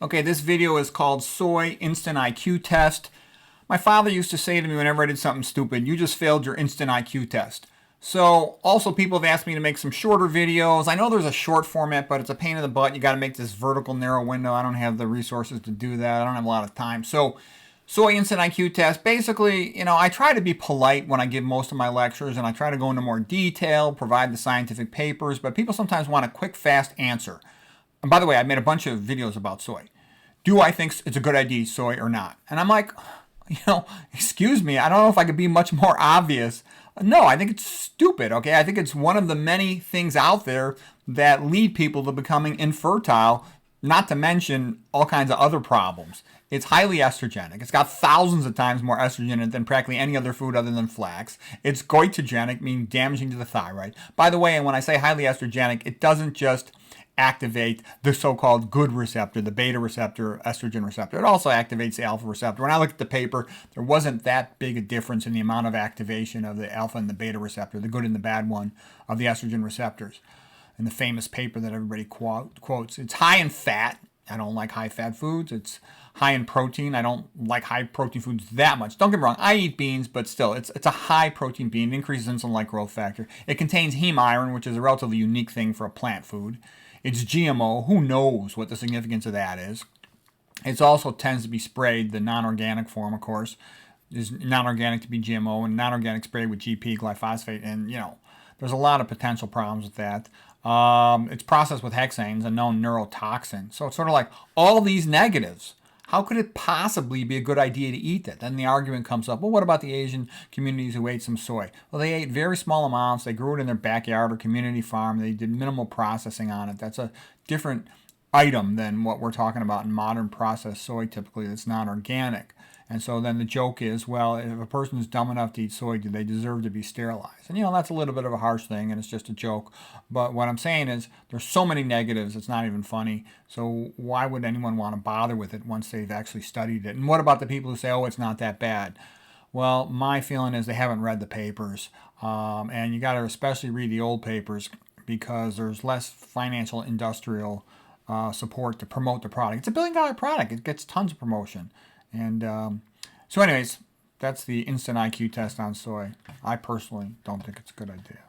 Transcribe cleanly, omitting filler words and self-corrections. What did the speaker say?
Okay, this video is called Soy Instant IQ Test. My father used to say to me whenever I did something stupid, you just failed your instant IQ test. So, also people have asked me to make some shorter videos. I know there's a short format, but it's a pain in the butt. You got to make this vertical narrow window. I don't have the resources to do that. I don't have a lot of time. So, Soy Instant IQ Test, basically, I try to be polite when I give most of my lectures, and I try to go into more detail, provide the scientific papers, but people sometimes want a quick, fast answer. And by the way, I made a bunch of videos about soy. Do I think it's a good idea, soy or not? And I'm like, excuse me, I don't know if I could be much more obvious. No, I think it's stupid, okay? I think it's one of the many things out there that lead people to becoming infertile, not to mention all kinds of other problems. It's highly estrogenic. It's got thousands of times more estrogen in it than practically any other food other than flax. It's goitrogenic, meaning damaging to the thyroid. By the way, and when I say highly estrogenic, it doesn't just activate the so-called good receptor, the beta receptor, estrogen receptor. It also activates the alpha receptor. When I looked at the paper, there wasn't that big a difference in the amount of activation of the alpha and the beta receptor, the good and the bad one of the estrogen receptors. In the famous paper that everybody quotes, it's high in fat. I don't like high-fat foods. It's high in protein. I don't like high-protein foods that much. Don't get me wrong. I eat beans, but still, it's a high-protein bean. It increases insulin-like growth factor. It contains heme iron, which is a relatively unique thing for a plant food. It's GMO. Who knows what the significance of that is? It also tends to be sprayed, the non-organic form, of course, is non-organic to be GMO, and non-organic sprayed with GP, glyphosate, and, there's a lot of potential problems with that. It's processed with hexanes, a known neurotoxin. So it's sort of like all these negatives. How could it possibly be a good idea to eat that? Then the argument comes up, well, what about the Asian communities who ate some soy? Well, they ate very small amounts. They grew it in their backyard or community farm. They did minimal processing on it. That's a different item than what we're talking about in modern processed soy, typically that's non-organic. And so then the joke is, well, if a person is dumb enough to eat soy, do they deserve to be sterilized? And that's a little bit of a harsh thing, and it's just a joke. But what I'm saying is, there's so many negatives, it's not even funny. So why would anyone want to bother with it once they've actually studied it? And what about the people who say, oh, it's not that bad? Well, my feeling is they haven't read the papers. And you got to especially read the old papers because there's less financial industrial support to promote the product. It's a $1 billion product. It gets tons of promotion. And so anyways, that's the instant IQ test on soy. I personally don't think it's a good idea.